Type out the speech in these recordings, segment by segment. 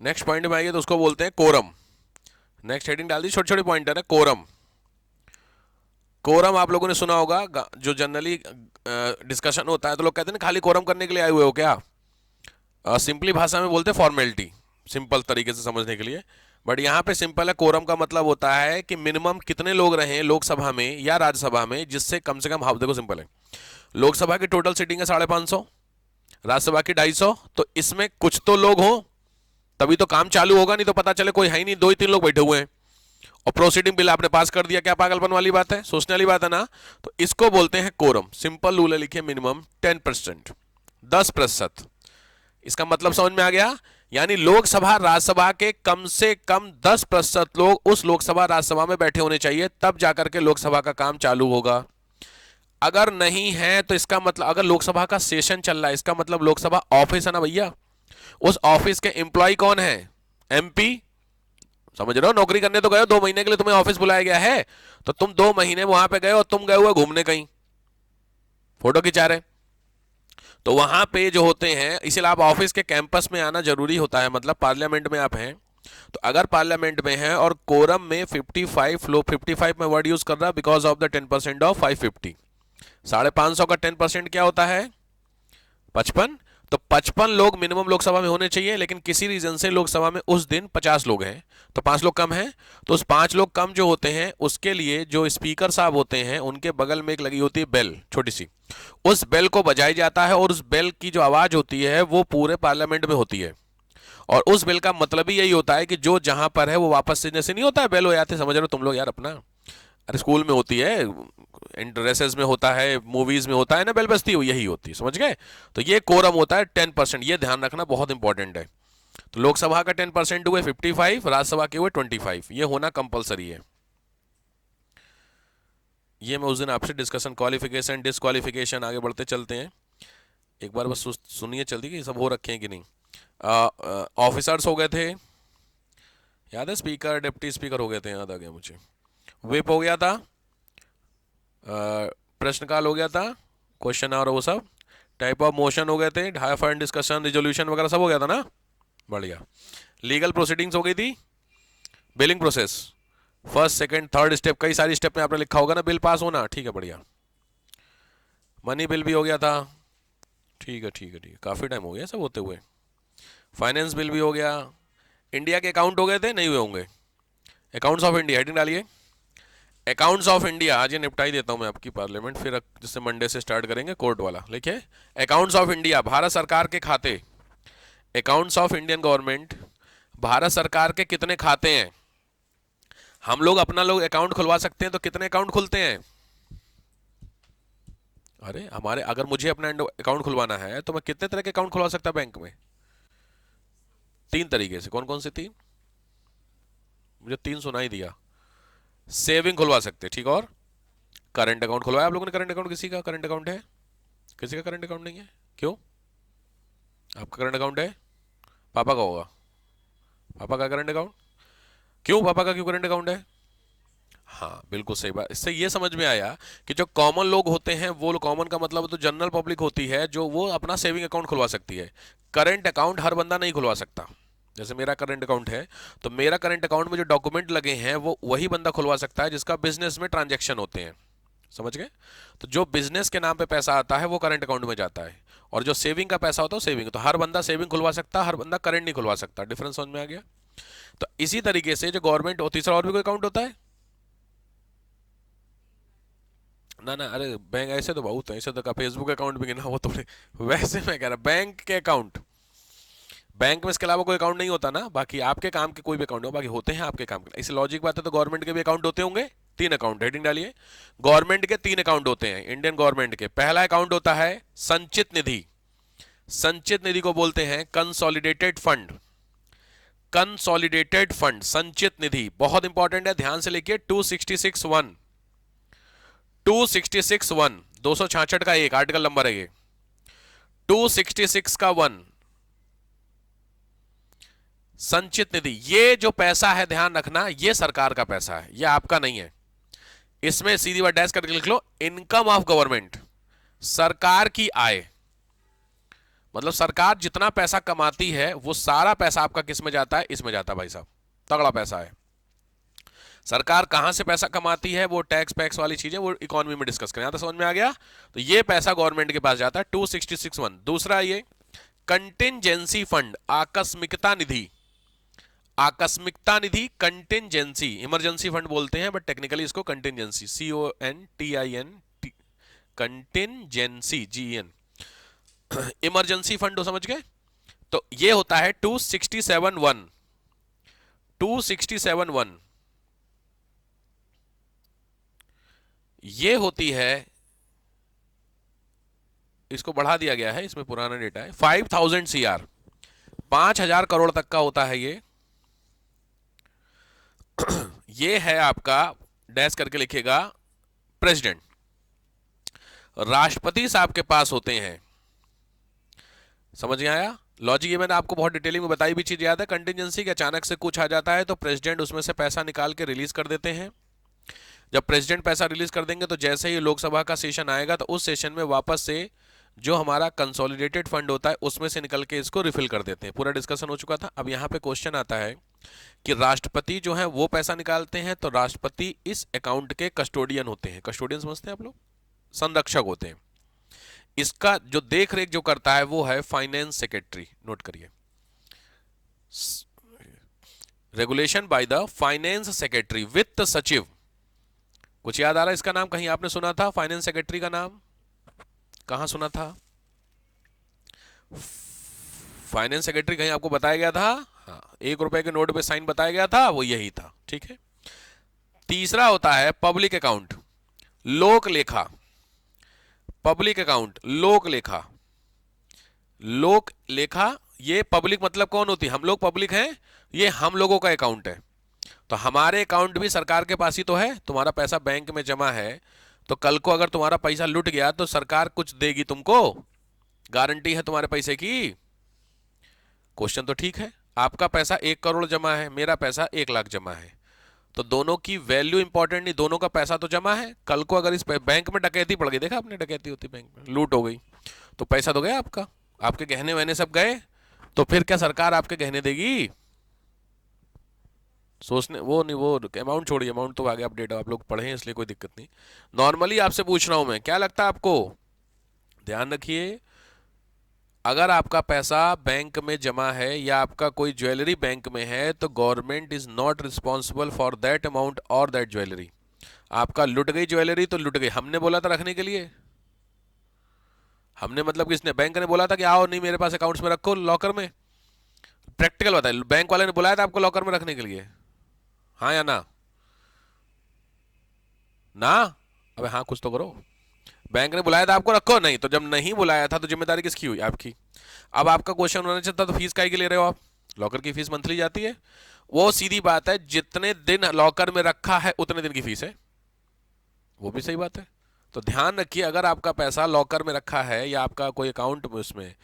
Next point में आइए तो उसको बोलते हैं कोरम। नेक्स्ट हेडिंग डाल दी, छोटे छोटे पॉइंटर है। कोरम, कोरम आप लोगों ने सुना होगा, जो जनरली डिस्कशन होता है तो लोग कहते हैं ना खाली कोरम करने के लिए आए हुए हो क्या। सिंपली भाषा में बोलते हैं फॉर्मेलिटी, सिंपल तरीके से समझने के लिए। बट यहाँ पे सिंपल है, कोरम का मतलब होता है कि मिनिमम कितने लोग रहे लोकसभा में या राज्यसभा में, जिससे कम से कम हाफ, देखो सिंपल है, लोकसभा की टोटल सीटिंग है 550, राज्यसभा की 250, तो इसमें कुछ तो लोग हो तभी तो काम चालू होगा, नहीं तो पता चले कोई है ही नहीं, 2 ही 3 लोग बैठे हुए हैं और प्रोसीडिंग बिल आपने पास कर दिया। क्या पागलपन वाली बात है, सोचने वाली बात है ना। तो इसको बोलते हैं कोरम। सिंपल रूल है, लिखिए मिनिमम 10%, 10%। इसका मतलब समझ में आ गया, यानी लोकसभा राज्यसभा के कम से कम 10% लोग उस लोकसभा राज्यसभा में बैठे होने चाहिए, तब जाकर के लोकसभा का काम चालू होगा। अगर नहीं है तो इसका मतलब, अगर लोकसभा का सेशन चल रहा है, इसका मतलब लोकसभा ऑफिस है ना भैया, उस ऑफिस के एम्प्लॉय कौन है, एमपी। समझ रहे हो, नौकरी करने तो गए हो, 2 महीने के लिए तुम्हें ऑफिस बुलाया गया है, तो तुम 2 महीने वहां पे गए और तुम गए हुए घूमने कहीं, फोटो खिंचा रहे, तो वहां पे जो होते हैं, इसलिए आप ऑफिस के कैंपस में आना जरूरी होता है, मतलब पार्लियामेंट में आप हैं तो अगर पार्लियामेंट में है और कोरम में 55 लोग, 55 में वर्ड यूज कर रहा बिकॉज ऑफ द 10% ऑफ 550, 550 का 10% क्या होता है, 55। तो 55 लोग मिनिमम लोकसभा में होने चाहिए, लेकिन किसी रीजन से लोकसभा में उस दिन 50 लोग हैं, तो 5 लोग कम हैं। तो उस 5 लोग कम जो होते हैं उसके लिए जो स्पीकर साहब होते हैं उनके बगल में एक लगी होती है बेल, छोटी सी, उस बेल को बजाई जाता है और उस बेल की जो आवाज होती है वो पूरे पार्लियामेंट में होती है। और उस बेल का मतलब ही यही होता है कि जो जहां पर है वो वापस से, जैसे नहीं होता है बेल हो जाते, समझ रहे हो तुम लोग यार अपना, अरे स्कूल में होती है, इंटरेसेस में होता है, मूवीज में होता है ना बेल बजती, यही होती है, समझ गए। तो ये कोरम होता है 10%, ये ध्यान रखना बहुत इंपॉर्टेंट है। तो लोकसभा का 10% हुए 55, राज्यसभा के हुए 25, ये होना कंपलसरी है। ये मैं उस दिन आपसे डिस्कशन, क्वालिफिकेशन डिसक्वालिफिकेशन, आगे बढ़ते चलते हैं, एक बार बस सुनिए जल्दी कि सब हो रखे हैं कि नहीं। ऑफिसर्स हो गए थे, याद है, स्पीकर डिप्टी स्पीकर हो गए थे, याद आ गया मुझे, whip हो गया था, प्रश्नकाल हो गया था, क्वेश्चन और वो सब, टाइप ऑफ मोशन हो गए थे, हाई फॉर डिस्कशन रिजोल्यूशन वगैरह सब हो गया था ना, बढ़िया। लीगल प्रोसीडिंग्स हो गई थी, billing process, first second third step, कई सारी स्टेप में आपने लिखा होगा ना, बिल पास होना, ठीक है बढ़िया। मनी बिल भी हो गया था, ठीक है ठीक है ठीक है, काफ़ी टाइम हो गया सब होते हुए। फाइनेंस बिल भी हो गया। इंडिया के अकाउंट हो गए थे, नहीं हुए होंगे, अकाउंट्स ऑफ इंडिया, हेडिंग डालिए, अकाउंट्स ऑफ इंडिया, आज ये निपटाई देता हूं मैं आपकी पार्लियामेंट, फिर जैसे मंडे से स्टार्ट करेंगे कोर्ट वाला, लिखिए अकाउंट्स ऑफ इंडिया, भारत सरकार के खाते, accounts of Indian government, Bharat सरकार के कितने खाते हैं। हम लोग अपना लोग अकाउंट खुलवा सकते हैं तो कितने अकाउंट खुलते हैं, अरे हमारे, अगर मुझे अपना अकाउंट खुलवाना है तो मैं कितने तरह के अकाउंट खुलवा सकता बैंक में, 3 तरीके से, कौन कौन से 3, मुझे 3 सुनाई दिया। सेविंग खुलवा सकते, ठीक, और करंट अकाउंट खुलवाया आप लोगों ने, करंट अकाउंट किसी का करंट अकाउंट है, किसी का करंट अकाउंट नहीं है, क्यों, आपका करंट अकाउंट है, पापा का होगा, पापा का करंट अकाउंट, क्यों पापा का क्यों करंट अकाउंट है, हाँ बिल्कुल सही बात। इससे ये समझ में आया कि जो कॉमन लोग होते हैं, वो कॉमन का मतलब तो जनरल पब्लिक होती है, जो वो अपना सेविंग अकाउंट खुलवा सकती है। करंट अकाउंट हर बंदा नहीं खुलवा सकता, जैसे मेरा करंट अकाउंट है, तो मेरा करंट अकाउंट में जो डॉक्यूमेंट लगे हैं वो वही बंदा खुलवा सकता है जिसका बिजनेस में ट्रांजैक्शन होते हैं, समझ गए। तो जो बिजनेस के नाम पे पैसा आता है वो करंट अकाउंट में जाता है, और जो सेविंग का पैसा होता है सेविंग, तो हर बंदा सेविंग खुलवा सकता है, हर बंदा करंट नहीं खुलवा सकता, डिफरेंस समझ में आ गया। तो इसी तरीके से जो गवर्नमेंट, तीसरा और भी कोई अकाउंट होता है, ना ना, अरे बैंक ऐसे तो बहुत है, ऐसे तो का फेसबुक अकाउंट भी गिना वो थोड़े, वैसे मैं कह रहा बैंक के अकाउंट, बैंक में इसके अलावा कोई अकाउंट नहीं होता ना, बाकी आपके काम के कोई भी अकाउंट हो, बाकी होते हैं आपके काम के, इसे लॉजिक बात है, तो गवर्नमेंट के भी अकाउंट होते होंगे, 3 अकाउंट, हेडिंग डालिए, गवर्नमेंट के 3 अकाउंट होते हैं, इंडियन गवर्नमेंट के। पहला अकाउंट होता है संचित निधि, संचित निधि को बोलते हैं कंसोलिडेटेड फंड, कंसोलिडेटेड फंड, संचित निधि बहुत इंपॉर्टेंट है, ध्यान से लिखिए, 266(1), 266(1), 266 का एक आर्टिकल नंबर है ये, 266 का 1, संचित निधि। ये जो पैसा है ध्यान रखना, ये सरकार का पैसा है, ये आपका नहीं है, इसमें सीधी बात डैश करके लिख लो, इनकम ऑफ गवर्नमेंट, सरकार की आय, मतलब सरकार जितना पैसा कमाती है वो सारा पैसा आपका किस में जाता है, इसमें जाता है भाई साहब, तगड़ा पैसा है। सरकार कहां से पैसा कमाती है, वो टैक्स पैक्स वाली चीजें वो इकोनॉमी में डिस्कस करें, यहां तक समझ में आ गया। तो ये पैसा गवर्नमेंट के पास जाता है 2661। दूसरा ये कंटिंजेंसी फंड, आकस्मिकता निधि, आकस्मिकता निधि, कंटिंजेंसी, इमरजेंसी फंड बोलते हैं बट टेक्निकली इसको contingency, CONTIN, contingency GEN, emergency fund समझ गए। तो ये होता है 2671, 2671 ये होती है, इसको बढ़ा दिया गया है, इसमें पुराना डेटा है, 5000 CR, 5000 करोड़ तक का होता है ये। ये है आपका, डैश करके लिखेगा, प्रेसिडेंट, राष्ट्रपति साहब के पास होते हैं। समझ में आया लॉजिक? ये मैंने आपको बहुत डिटेलिंग में बताई भी चीज याद है। कंटिजेंसी के अचानक से कुछ आ जाता है तो प्रेसिडेंट उसमें से पैसा निकाल के रिलीज कर देते हैं। जब प्रेसिडेंट पैसा रिलीज कर देंगे तो जैसे ही लोकसभा का सेशन आएगा तो उस सेशन में वापस से जो हमारा कंसोलिडेटेड फंड होता है उसमें से निकल के इसको रिफिल कर देते हैं। पूरा डिस्कशन हो चुका था। अब यहाँ पे क्वेश्चन आता है कि राष्ट्रपति जो है वो पैसा निकालते हैं, तो राष्ट्रपति इस अकाउंट के कस्टोडियन होते हैं। कस्टोडियन समझते हैं आप लोग? संरक्षक होते हैं। इसका जो देख रेख जो करता है वो है फाइनेंस सेक्रेटरी। नोट करिए, regulation by the finance secretary, वित्त सचिव। कुछ याद आ रहा है इसका नाम? कहीं आपने सुना था फाइनेंस सेक्रेटरी का नाम? कहां सुना था फाइनेंस सेक्रेटरी? कहीं आपको बताया गया था? हाँ, 1 रुपए के नोट पे साइन बताया गया था, वो यही था। ठीक है। तीसरा होता है पब्लिक अकाउंट, लोक लेखा। पब्लिक अकाउंट, लोक लेखा। लोक लेखा, ये पब्लिक मतलब कौन होती है? हम लोग पब्लिक हैं, ये हम लोगों का अकाउंट है। तो हमारे अकाउंट भी सरकार के पास ही तो है। तुम्हारा पैसा बैंक में जमा है तो कल को अगर तुम्हारा पैसा लुट गया तो सरकार कुछ देगी तुमको, गारंटी है तुम्हारे पैसे की। क्वेश्चन तो ठीक है। आपका पैसा 1 करोड़ जमा है, मेरा पैसा 1 लाख जमा है, तो दोनों की वैल्यू इंपॉर्टेंट नहीं, दोनों का पैसा तो जमा है। कल को अगर इस बैंक में डकैती पड़ गई, देखा आपने डकैती होती बैंक में, लूट हो गई, तो पैसा तो गया आपका, आपके गहने वहने सब गए, तो फिर क्या सरकार आपके गहने देगी? सोचने वो नहीं, वो अमाउंट छोड़िए, अमाउंट तो आगे अपडेट आप लोग पढ़े इसलिए कोई दिक्कत नहीं। नॉर्मली आपसे पूछ रहा हूं मैं, क्या लगता है आपको? ध्यान रखिए, अगर आपका पैसा बैंक में जमा है या आपका कोई ज्वेलरी बैंक में है तो government is not responsible for that amount और दैट ज्वेलरी। आपका लुट गई ज्वेलरी तो लुट गई, हमने बोला था रखने के लिए, हमने मतलब किसने? बैंक ने बोला था कि आओ नहीं मेरे पास अकाउंट्स में रखो लॉकर में। प्रैक्टिकल बताए, बैंक वाले ने बुलाया था आपको लॉकर में रखने के लिए? हाँ या ना? ना? अबे हाँ कुछ तो करो। बैंक ने बुलाया था आपको, रखो नहीं। तो जब नहीं बुलाया था तो जिम्मेदारी किसकी हुई? आपकी। अब आपका क्वेश्चन होना चाहिए था तो फीस काहे के ले रहे हो आप? लॉकर की फीस मंथली जाती है, वो सीधी बात है, जितने दिन लॉकर में रखा है उतने दिन की फीस है। वो भी सही बात है। तो ध्यान रखिए, अगर आपका पैसा लॉकर में रखा है या आपका कोई अकाउंट में उसमें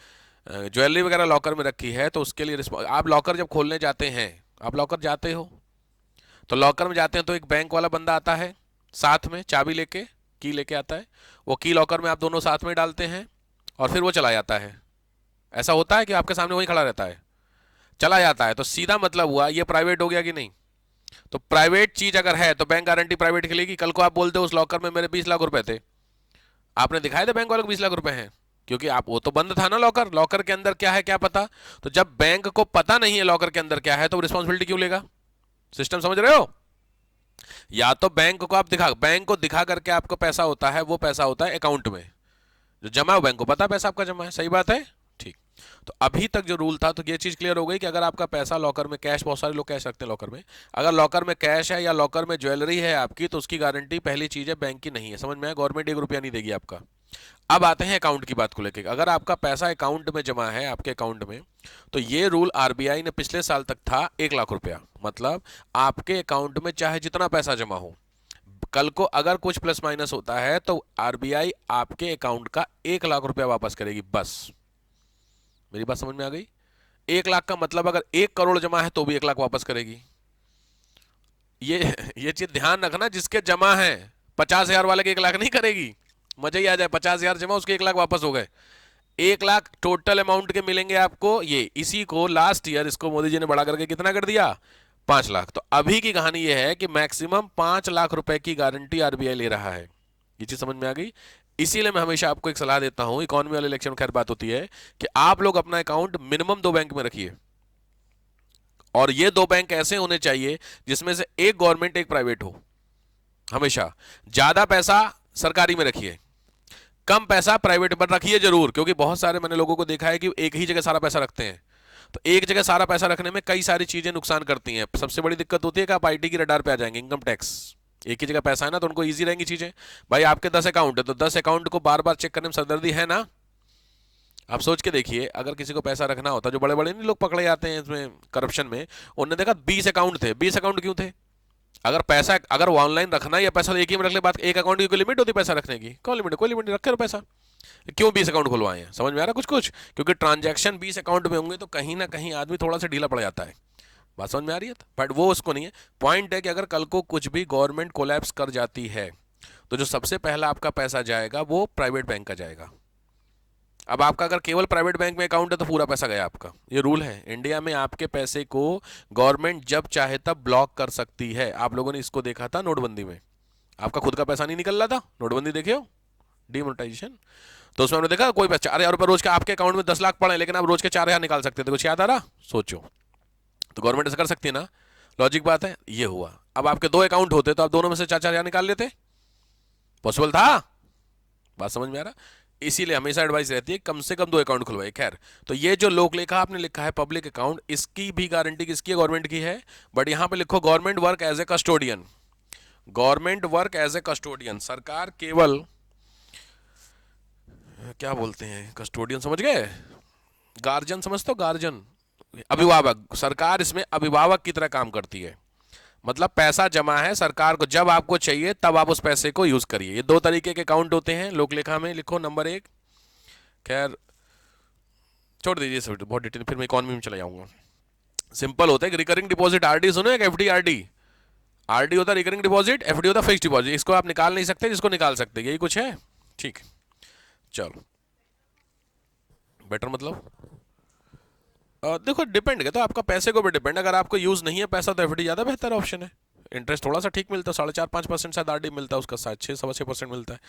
ज्वेलरी वगैरह लॉकर में रखी है तो उसके लिए आप लॉकर जब खोलने जाते हैं, आप लॉकर जाते हो तो लॉकर में जाते हैं तो एक बैंक वाला बंदा आता है साथ में, चाबी लेके, की लेके आता है। वो की लॉकर में आप दोनों साथ में डालते हैं और फिर वो चला जाता है। ऐसा होता है कि आपके सामने वही खड़ा रहता है, चला जाता है। तो सीधा मतलब हुआ ये प्राइवेट हो गया कि नहीं? तो प्राइवेट चीज अगर है तो बैंक गारंटी प्राइवेट के लिए। कल को आप बोलते हो उस लॉकर में मेरे 20 लाख रुपए थे, आपने दिखाए थे बैंक वालों को 20 लाख रुपए हैं, क्योंकि आप, वो तो बंद था ना लॉकर, लॉकर के अंदर क्या है क्या पता। तो जब बैंक को पता नहीं है लॉकर के अंदर क्या है तो रिस्पॉन्सिबिलिटी क्यों लेगा? सिस्टम समझ रहे हो? या तो बैंक को आप बैंक को दिखा करके आपको पैसा होता है, वो पैसा होता है अकाउंट में जो जमा है, बैंक को पता है पैसा आपका जमा है। सही बात है? ठीक। तो अभी तक जो रूल था तो ये चीज क्लियर हो गई कि अगर आपका पैसा लॉकर में कैश, बहुत सारे लोग कैश रखते हैं लॉकर में, अगर लॉकर में कैश है या लॉकर में ज्वेलरी है आपकी तो उसकी गारंटी पहली चीज है बैंक की नहीं है। समझ में आया? गवर्नमेंट 1 रुपया नहीं देगी आपका। अब आते हैं अकाउंट की बात को लेकर। अगर आपका पैसा अकाउंट में जमा है, आपके अकाउंट में, तो ये रूल आरबीआई ने पिछले साल तक था 1 लाख रुपया। मतलब आपके अकाउंट में चाहे जितना पैसा जमा हो, कल को अगर कुछ प्लस माइनस होता है तो आरबीआई आपके अकाउंट का 1 लाख रुपया वापस करेगी, बस। मेरी बात समझ में आ गई? 1 लाख का मतलब अगर 1 करोड़ जमा है तो भी 1 लाख वापस करेगी। ये चीज ध्यान रखना, जिसके जमा है 50,000 वाले के 1 लाख नहीं करेगी। मजा ही आ जाए, 50,000 जमा, उसके 1 लाख वापस हो गए। 1 लाख टोटल अमाउंट के मिलेंगे आपको, ये इसी को लास्ट ईयर इसको मोदी जी ने बढ़ा करके कितना कर दिया, 5 लाख। तो अभी की कहानी ये है कि मैक्सिमम 5 लाख रुपए की गारंटी आरबीआई ले रहा है। ये चीज समझ में आ गई। इसीलिए मैं हमेशा आपको एक सलाह देता हूं, इकोनॉमी वाले इलेक्शन में खैर बात होती है कि आप लोग अपना अकाउंट मिनिमम 2 बैंक में रखिए, और ये 2 बैंक ऐसे होने चाहिए जिसमें से एक गवर्नमेंट एक प्राइवेट हो। हमेशा ज्यादा पैसा सरकारी में रखिए, कम पैसा प्राइवेट पर रखिए जरूर, क्योंकि बहुत सारे मैंने लोगों को देखा है कि एक ही जगह सारा पैसा रखते हैं। तो एक जगह सारा पैसा रखने में कई सारी चीजें नुकसान करती हैं। सबसे बड़ी दिक्कत होती है कि आप आईटी की रडार पे आ जाएंगे, इनकम टैक्स। एक ही जगह पैसा है ना, तो उनको इजी रहेंगी चीजें। भाई आपके 10 अकाउंट है, तो 10 अकाउंट को बार बार चेक करने में सरदर्दी है ना। आप सोच के देखिए, अगर किसी को पैसा रखना होता, जो बड़े बड़े नहीं लोग पकड़े जाते हैं इसमें करप्शन में, उन्होंने देखा 20 अकाउंट थे। 20 अकाउंट क्यों थे? अगर पैसा, अगर ऑनलाइन रखना या पैसा एक ही में रख ले, बात एक अकाउंट की कोई लिमिट होती है पैसा रखने की? कौन लिमिट? कोई लिमिट नहीं, रखे रहो पैसा। क्यों 20 अकाउंट खुलवाए हैं? समझ में आ रहा कुछ कुछ? क्योंकि ट्रांजैक्शन 20 अकाउंट में होंगे तो कहीं ना कहीं आदमी थोड़ा सा ढीला पड़ जाता है। बात समझ में आ रही है? बट वो उसको नहीं है। पॉइंट है कि अगर कल को कुछ भी गवर्नमेंट कोलैप्स कर जाती है, तो जो सबसे पहला आपका पैसा जाएगा वो प्राइवेट बैंक का जाएगा। अब आपका अगर केवल प्राइवेट बैंक में अकाउंट है तो पूरा पैसा गया आपका। ये रूल है इंडिया में, आपके पैसे को गवर्नमेंट जब चाहे तब ब्लॉक कर सकती है। आप लोगों ने इसको देखा था नोटबंदी में, आपका खुद का पैसा नहीं निकल रहा था। नोटबंदी देखे हो, डिमोनेटाइजेशन, तो उसमें हमने देखा कोई पैसा 4,000 रुपये रोज के आपके अकाउंट में 10 लाख पड़े, लेकिन आप रोज के 4,000 निकाल सकते थे। कुछ याद आ रहा? सोचो, तो गवर्नमेंट ऐसा कर सकती है ना। लॉजिक बात है, ये हुआ। अब आपके 2 अकाउंट होते तो आप दोनों में से 4-4 हजार निकाल लेते, पॉसिबल था। बात समझ में आ रहा? इसीलिए हमेशा एडवाइस रहती है कम से कम 2 अकाउंट खुलवाए। खैर, तो ये जो लोक लेखा आपने लिखा है पब्लिक अकाउंट, इसकी भी गारंटी किसकी है? गवर्नमेंट की है। बट यहां पे लिखो government work as a custodian. Government work as a custodian, सरकार केवल, क्या बोलते हैं कस्टोडियन, समझ गए? गार्जियन समझते हो? गार्जियन, अभिभावक। सरकार इसमें अभिभावक की तरह काम करती है। मतलब पैसा जमा है सरकार को, जब आपको चाहिए तब आप उस पैसे को यूज करिए। ये 2 तरीके के अकाउंट होते हैं लोकलेखा में। लिखो नंबर 1। खैर छोड़ दीजिए सब, बहुत डिटेल, फिर मैं इकोनॉमी में चला जाऊंगा। सिंपल होता है, रिकरिंग डिपॉजिट आरडी सुनो, एक एफडी आरडी। आरडी होता है रिकरिंग डिपॉजिट, एफडी होता है फिक्स्ड डिपॉजिट। इसको आप निकाल नहीं सकते, जिसको निकाल सकते, यही कुछ है। ठीक, चलो। बेटर मतलब देखो डिपेंड है, तो आपका पैसे को भी डिपेंड। अगर आपको यूज नहीं है पैसा तो एफडी ज्यादा बेहतर ऑप्शन है। इंटरेस्ट थोड़ा सा ठीक मिलता है, 4.5-5% शायद आरडी मिलता है, उसका 6-6.25% मिलता है।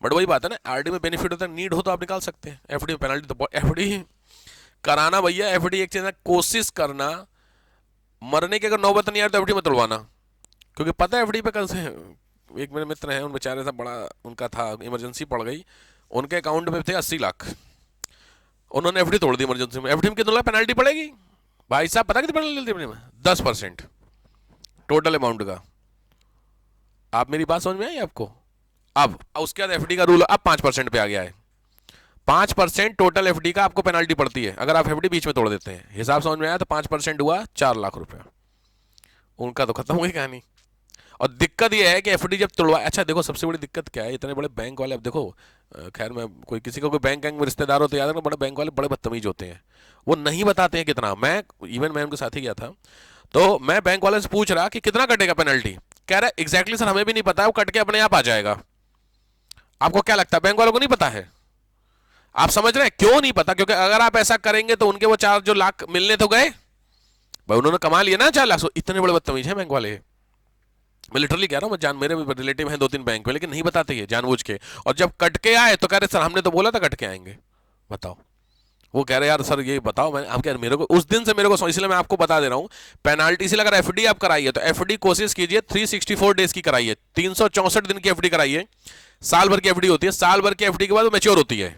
बट वही बात है ना, आरडी में बेनिफिट होता है, नीड हो तो आप निकाल सकते हैं। एफडी में पेनल्टी, तो एफडी कराना भैया, एफडी एक चीज है, कोशिश करना, मरने की अगर नौबत नहीं आ रही तो एफडी में तुड़वाना। क्योंकि पता है एफडी पे कल से, एक मेरे मित्र हैं, उन बेचारे से बड़ा उनका था, इमरजेंसी पड़ गई, उनके अकाउंट में थे 80 लाख, उन्होंने एफडी तोड़ दी इमरजेंसी में। एफडी में कितना पेनल्टी पड़ेगी भाई साहब? पता कितनी पेनल्टी मिलती है? 10% टोटल अमाउंट का। आप मेरी बात समझ में आई आपको? अब उसके बाद एफडी का रूल अब 5% पे आ गया है। 5% टोटल एफडी का आपको पेनल्टी पड़ती है अगर आप एफडी बीच में तोड़ देते हैं। हिसाब समझ में आया? तो 5% हुआ 4 लाख रुपया, उनका तो खत्म हुई कहानी। और दिक्कत यह है कि एफडी जब तोड़वा, अच्छा देखो सबसे बड़ी दिक्कत क्या है, इतने बड़े बैंक वाले, अब देखो खैर मैं कोई किसी को कोई बैंक में रिश्तेदार हो तो याद रखना, बड़े बैंक वाले बड़े बदतमीज होते हैं, वो नहीं बताते हैं कितना। मैं इवन मैं उनके साथ ही गया था, तो मैं बैंक वाले से पूछ रहा कि कितना कटेगा पेनल्टी, कह रहा है एग्जैक्टली सर हमें भी नहीं पता है, वो कट के अपने आप आ जाएगा। आपको क्या लगता है बैंक वालों को नहीं पता है? आप समझ रहे हैं क्यों नहीं पता? क्योंकि अगर आप ऐसा करेंगे तो उनके वो 4 लाख मिलने तो गए भाई, उन्होंने कमा लिया ना 4 लाख। इतने बड़े बदतमीज हैं बैंक वाले, मैं लिटरली कह रहा हूं। मैं जान, मेरे भी रिलेटिव हैं 2-3 बैंक में, लेकिन नहीं बताते ये जानबूझ के। और जब कट के आए तो कह रहे सर हमने तो बोला था कट के आएंगे। बताओ, वो कह रहे यार सर ये बताओ, मैं आप, मेरे को उस दिन से मेरे को, इसलिए मैं आपको बता दे रहा हूं पेनाल्टी। इसलिए अगर एफडी आप कराइए तो एफडी कोशिश कीजिए 364 डेज की कराइए, 364 दिन की एफडी कराइए। साल भर की एफडी होती है, साल भर की एफडी के बाद वो मैच्योर होती है।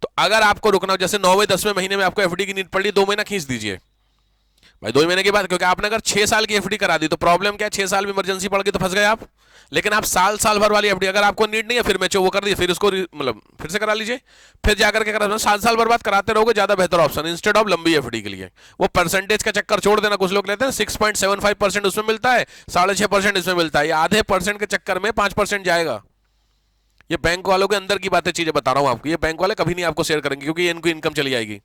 तो अगर आपको रुकना, जैसे 9वें-10वें महीने में आपको एफडी की नीड पड़ी, 2 महीना खींच दीजिए भाई, 2 महीने के बाद। क्योंकि आपने अगर 6 साल की एफडी करा दी तो प्रॉब्लम क्या है, 6 साल में इमरजेंसी पड़ गई तो फंस गए आप। लेकिन आप साल भर वाली एफडी अगर आपको नीड नहीं है, फिर मैच्योर वो कर दीजिए, फिर उसको मतलब फिर से करा लीजिए, फिर जाकर के करा। साल बर्बाद कराते रहोगे, ज्यादा बेहतर ऑप्शन इंस्टेड ऑफ लंबी एफडी के लिए। वो परसेंटेज का चक्कर छोड़ देना, कुछ लोग लेते हैं 6.75% उसमें मिलता है, 6.5% इसमें मिलता है, ये आधे परसेंट के चक्कर में 5% जाएगा। ये बैंक वालों के अंदर की बातें, चीजें बता रहा हूं आपको, ये बैंक वाले कभी नहीं आपको शेयर करेंगे क्योंकि इनको इनकम चली जाएगी।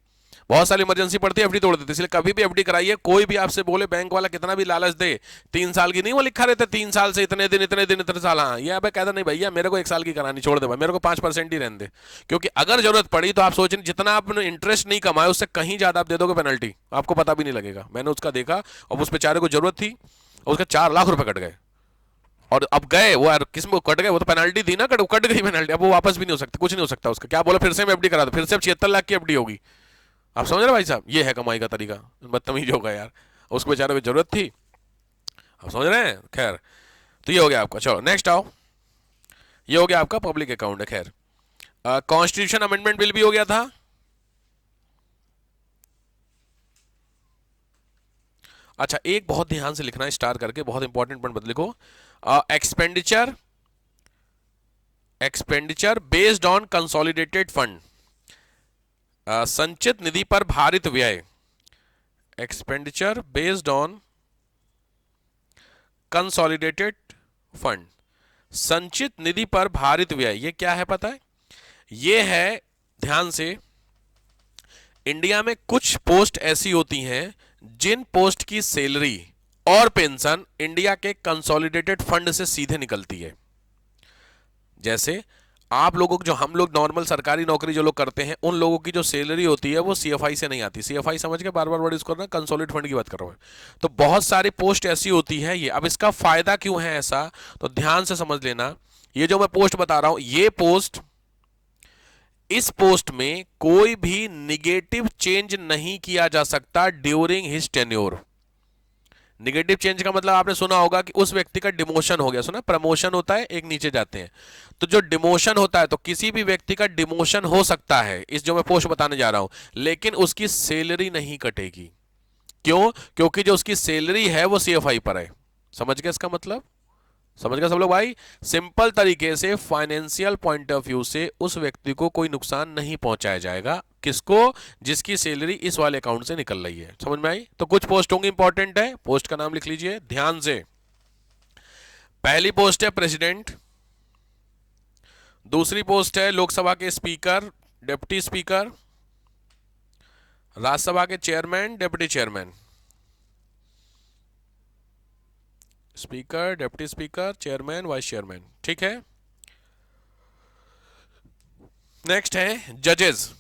बहुत सारी इमरजेंसी पड़ती है, एफडी तोड़ देते हैं। इसलिए कभी भी एफडी कराइए, कोई भी आपसे बोले बैंक वाला कितना भी लालच दे, 3 साल की नहीं वो लिखा रहता है, 3 साल से इतने दिन इतने दिन इतने साल, हाँ ये आप कहता नहीं भैया मेरे को 1 साल की करानी, छोड़ दे भाई, मेरे को 5% ही रहने दे। क्योंकि अगर जरूरत पड़ी तो आप सोचें जितना आपने इंटरेस्ट नहीं कमाया उससे कहीं ज्यादा आप दे दोगे पेनल्टी, आपको पता भी नहीं लगेगा। मैंने उसका देखा, और उस बेचारे को जरूरत थी, और उसके 4 लाख रुपए कट गए। और अब गए वो यार, किस में कट गए, वो तो पेनल्टी थी ना, कट गई पेनल्टी, अब वो वापस भी नहीं हो सकती, कुछ नहीं हो सकता उसका। क्या बोला, फिर से मैं एफडी करा दो, फिर से अब 76 लाख की एफडी होगी। आप समझ रहे भाई साहब, ये है कमाई का तरीका, बदतमीज होगा यार, उसको बेचारे को जरूरत थी। आप समझ रहे हैं। खैर, तो ये हो गया आपका। चलो नेक्स्ट आओ, ये हो गया आपका पब्लिक अकाउंट है। खैर, कॉन्स्टिट्यूशन अमेंडमेंट बिल भी हो गया था। अच्छा, एक बहुत ध्यान से लिखना है स्टार करके, बहुत इंपॉर्टेंट पॉइंट मत लिखो। Expenditure expenditure based on consolidated fund, संचित निधि पर भारित व्यय। Expenditure based on consolidated fund, संचित निधि पर भारित व्यय, ये क्या है पता है? ये है, ध्यान से, इंडिया में कुछ पोस्ट ऐसी होती हैं जिन पोस्ट की सैलरी और पेंशन इंडिया के कंसोलिडेटेड फंड से सीधे निकलती है। जैसे आप लोगों को, जो हम लोग नॉर्मल सरकारी नौकरी जो लोग करते हैं, उन लोगों की जो सैलरी होती है वो सीएफआई से नहीं आती। सीएफआई समझ के बार बार वर्ड यूज करना, कंसोलिडेटेड फंड की बात कर रहा हूं। तो बहुत सारी पोस्ट ऐसी होती है ये। अब इसका फायदा क्यों है ऐसा, तो ध्यान से समझ लेना। ये जो मैं पोस्ट बता रहा हूं, ये पोस्ट, इस पोस्ट में कोई भी निगेटिव चेंज नहीं किया जा सकता during his tenure. Negative change का मतलब आपने सुना होगा कि उस व्यक्ति का डिमोशन हो गया, सुना, प्रमोशन होता है, एक नीचे जाते हैं। तो जो डिमोशन होता है, तो किसी भी व्यक्ति का डिमोशन हो सकता है, इस जो मैं पोस्ट बताने जा रहा हूं, लेकिन उसकी सैलरी नहीं कटेगी। क्यों? क्योंकि जो उसकी सैलरी है वो सीएफआई पर है। समझ गए इसका मतलब? समझ गए सब लोग भाई? सिंपल तरीके से फाइनेंशियल पॉइंट ऑफ व्यू से उस व्यक्ति को कोई नुकसान नहीं पहुंचाया जाएगा। किसको? जिसकी सैलरी इस वाले अकाउंट से निकल रही है। समझ में आई? तो कुछ पोस्ट होंगी, इंपॉर्टेंट है, पोस्ट का नाम लिख लीजिए ध्यान से। पहली पोस्ट है प्रेसिडेंट, दूसरी पोस्ट है लोकसभा के स्पीकर, डिप्टी स्पीकर, राज्यसभा के chairman, deputy chairman, speaker, deputy speaker, chairman, vice chairman. ठीक है। नेक्स्ट है जजेस।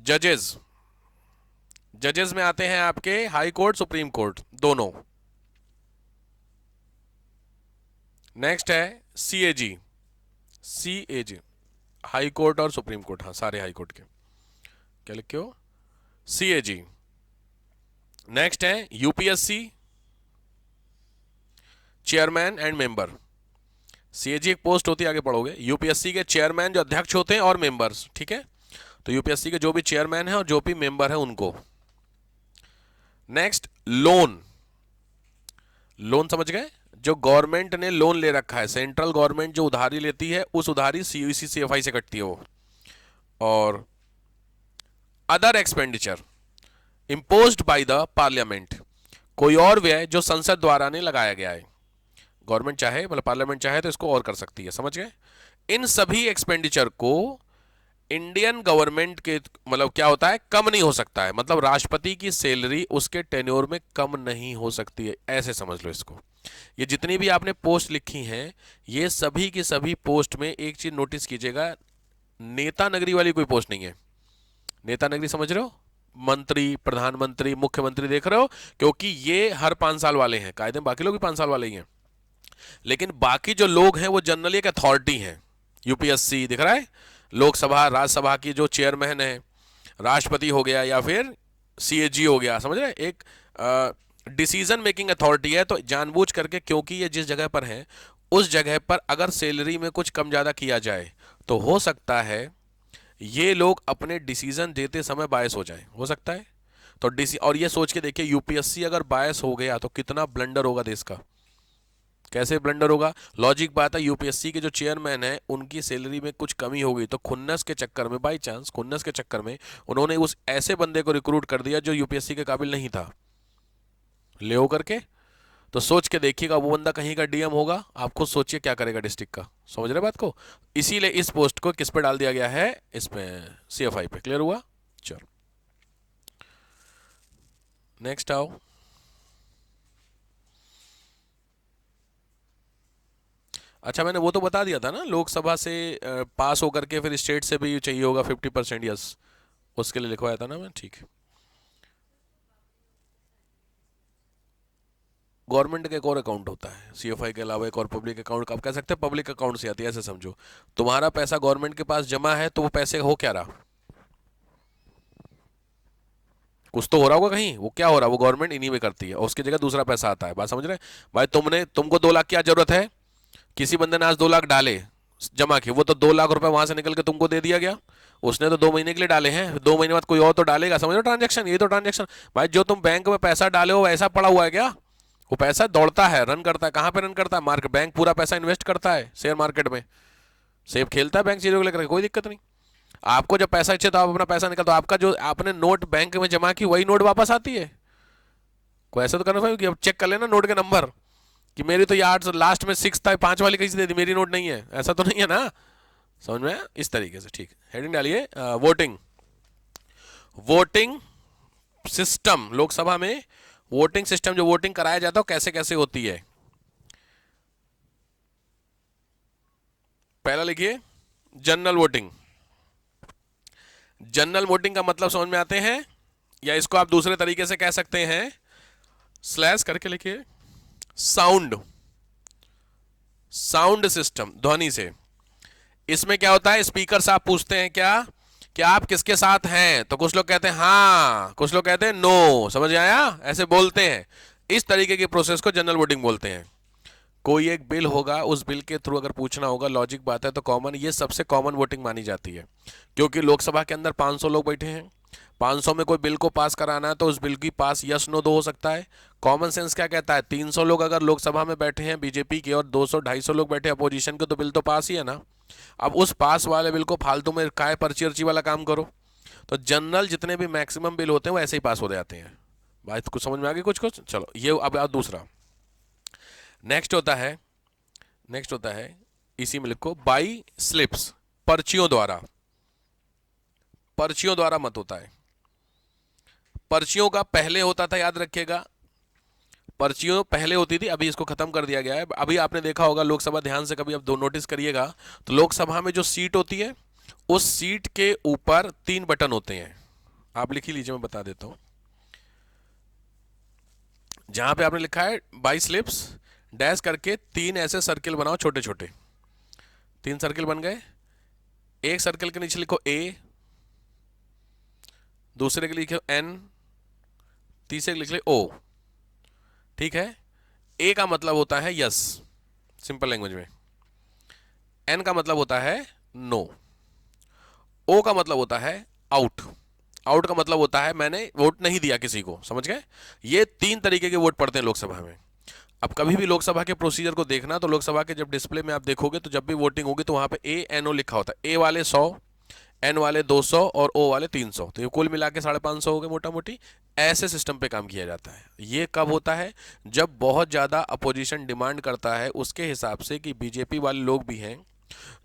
जजेस जजेस में आते हैं आपके हाई कोर्ट, सुप्रीम कोर्ट, दोनों। नेक्स्ट है सीएजी। सीएजी, हाई कोर्ट और सुप्रीम कोर्ट, हाँ सारे हाई कोर्ट के। क्या लिखे हो? सीएजी। नेक्स्ट है UPSC, chairman and member. CAG एक पोस्ट होती है, आगे पढ़ोगे। यूपीएससी के चेयरमैन जो अध्यक्ष होते हैं और मेंबर्स, ठीक है। तो यूपीएससी के जो भी चेयरमैन है और जो भी मेंबर है उनको। Next loan. लोन समझ गए? जो गवर्नमेंट ने लोन ले रखा है, सेंट्रल गवर्नमेंट जो उधारी लेती है, उस उधारी सीयूसी सीएफआई से कटती है वो। और other expenditure imposed by the parliament, कोई और व्यय जो संसद द्वारा ने लगाया गया है। गवर्नमेंट चाहे, मतलब पार्लियामेंट चाहे तो इसको और कर सकती है। समझ गए? इन सभी एक्सपेंडिचर को इंडियन गवर्नमेंट के, मतलब क्या होता है, कम नहीं हो सकता है। मतलब राष्ट्रपति की सैलरी उसके टेन्योर में कम नहीं हो सकती है, ऐसे समझ लो इसको। ये जितनी भी आपने पोस्ट लिखी हैं, ये सभी की सभी पोस्ट में एक चीज नोटिस कीजिएगा, नेता नगरी वाली कोई पोस्ट नहीं है। नेता नगरी समझ रहे हो? मंत्री, प्रधानमंत्री, मुख्यमंत्री, देख रहे हो? क्योंकि ये हर 5 साल वाले हैं, कायदे में बाकी लोग भी 5 साल वाले ही हैं। लेकिन बाकी जो लोग हैं वो जनरली एक अथॉरिटी हैं। यूपीएससी दिख रहा है, लोकसभा, राज्यसभा की जो चेयरमैन है, राष्ट्रपति हो गया, या फिर सीएजी हो गया। समझ रहे? एक डिसीजन मेकिंग अथॉरिटी है। तो जानबूझ करके, क्योंकि ये जिस जगह पर है उस जगह पर अगर सैलरी में कुछ कम ज्यादा किया जाए तो हो सकता है ये लोग अपने डिसीजन देते समय बायस हो जाए, हो सकता है। तो और ये सोच के देखिए, यूपीएससी अगर बायस हो गया तो कितना ब्लंडर होगा देश का। कैसे ब्लंडर होगा? लॉजिक बात है, यूपीएससी के जो चेयरमैन है उनकी सैलरी में कुछ कमी हो गई तो खुन्नस के चक्कर में, बाई चांस खुन्नस के चक्कर में उन्होंने उस ऐसे बंदे को रिक्रूट कर दिया जो यूपीएससी के काबिल नहीं था, ले हो करके। तो सोच के देखिएगा, वो बंदा कहीं का डीएम होगा, आप खुद सोचिए क्या करेगा डिस्ट्रिक्ट का। समझ रहे बात को? इसीलिए इस पोस्ट को किस पे डाल दिया गया है? इसमें, सीएफआई पे। क्लियर हुआ? चलो नेक्स्ट आओ। अच्छा, मैंने वो तो बता दिया था ना, लोकसभा से पास होकर के फिर स्टेट से भी चाहिए होगा 50%, यस, उसके लिए लिखवाया था ना मैं, ठीक है। गवर्नमेंट का एक और अकाउंट होता है सीएफआई के अलावा, एक और पब्लिक अकाउंट, आप कह सकते हैं पब्लिक अकाउंट से आती है, ऐसे समझो। तुम्हारा पैसा गवर्नमेंट के पास जमा है, तो वो पैसे हो क्या रहा, कुछ तो हो रहा होगा कहीं, वो क्या हो रहा है, वो गवर्नमेंट इन्हीं में करती है, और उसकी जगह दूसरा पैसा आता है, बात समझ रहे हैं? भाई तुमको 2 लाख की जरूरत है, किसी बंदे ने आज 2 लाख डाले, जमा किए, वो तो 2 लाख रुपए वहां से निकल के तुमको दे दिया गया। उसने तो 2 महीने के लिए डाले हैं, 2 महीने बाद कोई और तो डालेगा, समझ लो ट्रांजेक्शन, ये तो ट्रांजेक्शन। भाई जो तुम बैंक में पैसा डाले हो ऐसा पड़ा हुआ है क्या? वो पैसा दौड़ता है, रन करता है, कहाँ पे रन करता है, मार्केट, बैंक पूरा पैसा इन्वेस्ट करता है शेयर मार्केट में, सेब खेलता है बैंक चीजों को लेकर, कोई दिक्कत नहीं। आपको जब पैसा चाहिए तो आप अपना पैसा निकाल, तो आपका जो आपने नोट बैंक में जमा की वही नोट वापस आती है। कोई ऐसा तो करना भाई कि अब चेक कर लेना नोट के नंबर, कि मेरी तो ये 8 लास्ट में 6 था, 5 वाली कैसी दे दी, मेरी नोट नहीं है, ऐसा तो नहीं है ना? समझ में आया? इस तरीके से, ठीक। हेडिंग डालिए वोटिंग। वोटिंग सिस्टम, लोकसभा में वोटिंग सिस्टम, जो वोटिंग कराया जाता है कैसे कैसे होती है। पहला लिखिए जनरल वोटिंग। जनरल वोटिंग का मतलब समझ में आते हैं, या इसको आप दूसरे तरीके से कह सकते हैं, स्लैश करके लिखिए, साउंड, साउंड सिस्टम, ध्वनि से। इसमें क्या होता है, स्पीकर साहब पूछते हैं क्या कि आप किसके साथ हैं, तो कुछ लोग कहते हैं हाँ, कुछ लोग कहते हैं नो, समझ आया, ऐसे बोलते हैं। इस तरीके की प्रोसेस को जनरल वोटिंग बोलते हैं। कोई एक बिल होगा, उस बिल के थ्रू अगर पूछना होगा, लॉजिक बात है, तो कॉमन, ये सबसे कॉमन वोटिंग मानी जाती है, क्योंकि लोकसभा के अंदर 500 लोग बैठे हैं, 500 में कोई बिल को पास कराना है तो उस बिल की पास यस नो दो हो सकता है। कॉमन सेंस क्या कहता है, 300 लोग अगर लोकसभा में बैठे हैं बीजेपी के, और 200-250 लोग बैठे अपोजिशन के, तो बिल तो पास ही है ना। अब उस पास वाले बिल को फालतू में काय पर्ची अर्ची वाला काम करो। तो जनरल जितने भी मैक्सिमम बिल होते हैं वो ऐसे ही पास हो जाते हैं। बात कुछ समझ में आ गई, कुछ कुछ, चलो ये अब दूसरा। नेक्स्ट होता है, नेक्स्ट होता है, इसी में लिखो बाई स्लिप्स, पर्चियों द्वारा। पर्चियों द्वारा मत होता है, पर्चियों का पहले होता था, याद रखिएगा, पर्चियों पहले होती थी, अभी इसको खत्म कर दिया गया है। अभी आपने देखा होगा लोकसभा, ध्यान से कभी अब दो नोटिस करिएगा, तो लोकसभा में जो सीट होती है, उस सीट के ऊपर 3 बटन होते हैं। आप लिख ही लीजिए, मैं बता देता हूं। जहां पे आपने लिखा है बाई स्लिप्स, डैश करके 3 ऐसे सर्किल बनाओ, छोटे छोटे 3 सर्किल बन गए। एक सर्किल के नीचे लिखो ए, दूसरे के लिए लिखो एन, तीसरे के लिख ले ओ। ठीक है। ए का मतलब होता है यस, सिंपल लैंग्वेज में। एन का मतलब होता है नो। ओ का मतलब होता है आउट। आउट का मतलब होता है मैंने वोट नहीं दिया किसी को, समझ गए? ये 3 तरीके के वोट पड़ते हैं लोकसभा में। अब कभी भी लोकसभा के प्रोसीजर को देखना, तो लोकसभा के जब डिस्प्ले में आप देखोगे, तो जब भी वोटिंग होगी तो वहां पे ए एन ओ लिखा होता है। ए वाले 100, एन वाले 200 और ओ वाले 300, तो ये कुल मिला के 550 हो गए मोटा मोटी। ऐसे सिस्टम पे काम किया जाता है। ये कब होता है, जब बहुत ज़्यादा अपोजिशन डिमांड करता है, उसके हिसाब से कि बीजेपी वाले लोग भी हैं,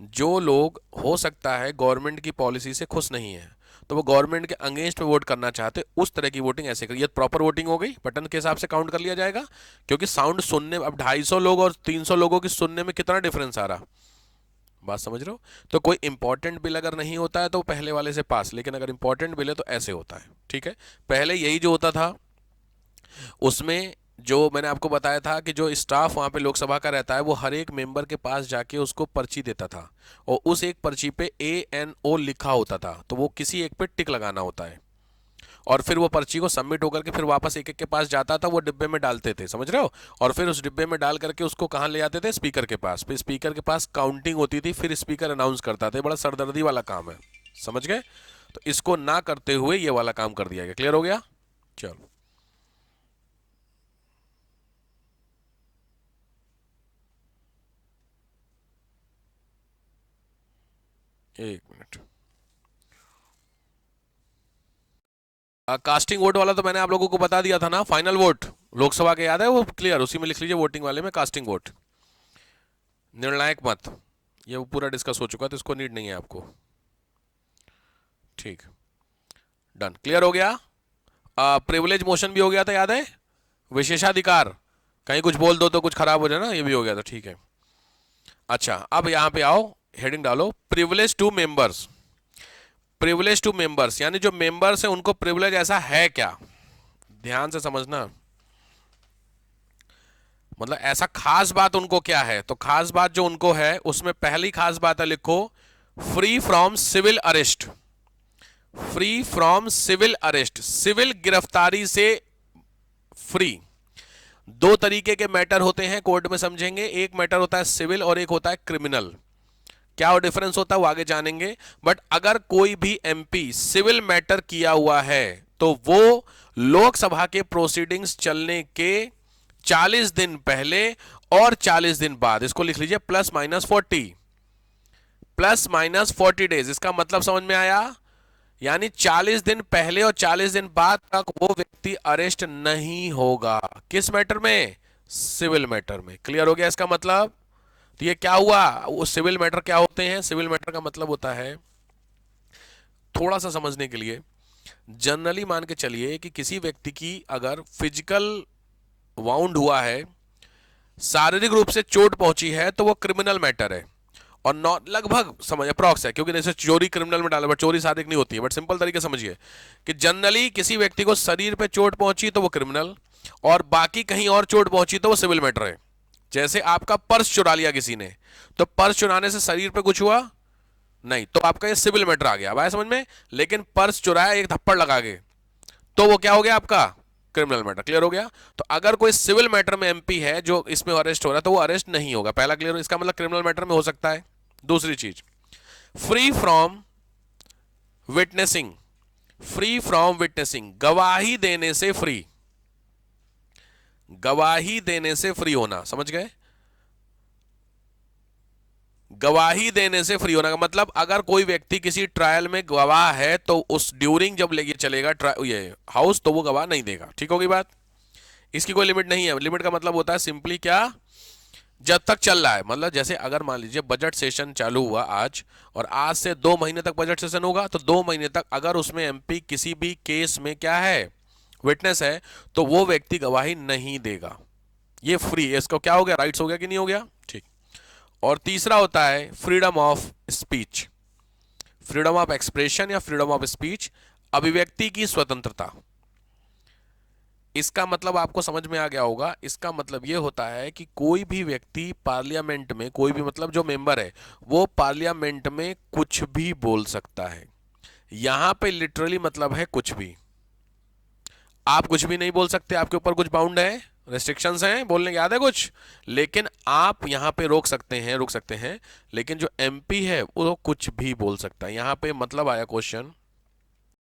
जो लोग हो सकता है गवर्नमेंट की पॉलिसी से खुश नहीं है, तो वो गवर्नमेंट के अगेंस्ट में वोट करना चाहते, उस तरह की वोटिंग ऐसे करिए। प्रॉपर वोटिंग हो गई, बटन के हिसाब से काउंट कर लिया जाएगा, क्योंकि साउंड सुनने, अब 250 लोग और 300 लोगों की सुनने में कितना डिफरेंस आ रहा, बात समझ रहे हो? तो कोई इंपॉर्टेंट बिल अगर नहीं होता है तो पहले वाले से पास, लेकिन अगर इंपॉर्टेंट बिल है तो ऐसे होता है। ठीक है। पहले यही जो होता था, उसमें जो मैंने आपको बताया था कि जो स्टाफ वहां पे लोकसभा का रहता है, वो हर एक मेंबर के पास जाके उसको पर्ची देता था, और उस एक पर्ची पे ANO लिखा होता था, तो वो किसी एक पे टिक लगाना होता है, और फिर वो पर्ची को सबमिट होकर के फिर वापस एक एक के पास जाता था, वो डिब्बे में डालते थे, समझ रहे हो? और फिर उस डिब्बे में डाल करके उसको कहाँ ले जाते थे, स्पीकर के पास। फिर स्पीकर के पास काउंटिंग होती थी, फिर स्पीकर अनाउंस करता था। बड़ा सरदर्दी वाला काम है, समझ गए? तो इसको ना करते हुए ये वाला काम कर दिया गया। क्लियर हो गया? चलो एक मिनट। कास्टिंग वोट वाला तो मैंने आप लोगों को बता दिया था ना, फाइनल वोट लोकसभा के, याद है वो? क्लियर, उसी में लिख लीजिए वोटिंग वाले में कास्टिंग वोट, निर्णायक मत। ये वो पूरा डिस्कस हो चुका है, तो इसको नीड नहीं है आपको। ठीक, डन, क्लियर हो गया? प्रिविलेज मोशन भी हो गया था, याद है? विशेषाधिकार, कहीं कुछ बोल दो तो कुछ खराब हो जाए ना, ये भी हो गया था, ठीक है। अच्छा, अब यहां पे आओ, हेडिंग डालो privilege to members. Privilege to members यानी जो मेंबर्स हैं उनको प्रिविलेज ऐसा है क्या, ध्यान से समझना। मतलब ऐसा खास बात उनको क्या है, तो खास बात जो उनको है उसमें पहली खास बात है, लिखो free from civil arrest. Free from civil arrest, civil गिरफ्तारी से फ्री। दो तरीके के मैटर होते हैं कोर्ट में, समझेंगे। एक मैटर होता है सिविल और एक होता है क्रिमिनल। क्या डिफरेंस होता है वो आगे जानेंगे। बट अगर कोई भी एमपी सिविल मैटर किया हुआ है तो वो लोकसभा के प्रोसीडिंग्स चलने के 40 दिन पहले और 40 दिन बाद, इसको लिख लीजिए +-40, +-40 डेज। इसका मतलब समझ में आया? यानी 40 दिन पहले और 40 दिन बाद तक वो व्यक्ति अरेस्ट नहीं होगा। किस मैटर में? सिविल मैटर में। क्लियर हो गया इसका मतलब? तो ये क्या हुआ, वो सिविल मैटर क्या होते हैं? सिविल मैटर का मतलब होता है, थोड़ा सा समझने के लिए, जनरली मान के चलिए कि किसी व्यक्ति की अगर फिजिकल वाउंड हुआ है, शारीरिक रूप से चोट पहुंची है, तो वो क्रिमिनल मैटर है। और नॉट लगभग समझ अप्रॉक्स है, क्योंकि जैसे चोरी क्रिमिनल में डाला, बट चोरी शारीरिक नहीं होती है। बट सिंपल तरीके समझिए कि जनरली किसी व्यक्ति को शरीर पे चोट पहुंची तो वो क्रिमिनल, और बाकी कहीं और चोट पहुंची तो वो सिविल मैटर है। जैसे आपका पर्स चुरा लिया किसी ने, तो पर्स चुराने से शरीर पे कुछ हुआ नहीं, तो आपका ये सिविल मैटर आ गया। अब आया समझ में? लेकिन पर्स चुराया एक थप्पड़ लगा के, तो वो क्या हो गया आपका? Criminal matter. क्लियर हो गया? तो अगर कोई सिविल मैटर में एमपी है जो इसमें अरेस्ट हो रहा है, तो वो अरेस्ट नहीं होगा। पहला क्लियर हो? इसका मतलब क्रिमिनल मैटर में हो सकता है। दूसरी चीज, free from witnessing. Free from witnessing, गवाही देने से फ्री। गवाही देने से फ्री होना, समझ गए? गवाही देने से फ्री होना का मतलब, अगर कोई व्यक्ति किसी ट्रायल में गवाह है तो उस ड्यूरिंग जब लेके चलेगा ये हाउस, तो वो गवाह नहीं देगा। ठीक होगी बात? इसकी कोई लिमिट नहीं है। लिमिट का मतलब होता है सिंपली क्या, जब तक चल रहा है। मतलब जैसे अगर मान लीजिए बजट सेशन चालू हुआ आज, और आज से 2 महीने तक बजट सेशन होगा, तो 2 महीने तक अगर उसमें एमपी किसी भी केस में क्या है, विटनेस है, तो वो व्यक्ति गवाही नहीं देगा। ये फ्री है, इसको क्या हो गया, राइट्स हो गया कि नहीं हो गया? ठीक। और तीसरा होता है freedom of speech, freedom of expression या फ्रीडम ऑफ स्पीच, अभिव्यक्ति की स्वतंत्रता। इसका मतलब आपको समझ में आ गया होगा। इसका मतलब यह होता है कि कोई भी व्यक्ति पार्लियामेंट में, कोई भी मतलब जो मेंबर है, वो पार्लियामेंट में कुछ भी बोल सकता है। यहां पे लिटरली मतलब है कुछ भी। आप कुछ भी नहीं बोल सकते, आपके ऊपर कुछ बाउंड है, रेस्ट्रिक्शंस हैं बोलने के, याद है कुछ? लेकिन आप यहां पे रोक सकते हैं, रुक सकते हैं। लेकिन जो एमपी है वो कुछ भी बोल सकता है। यहां पे मतलब आया क्वेश्चन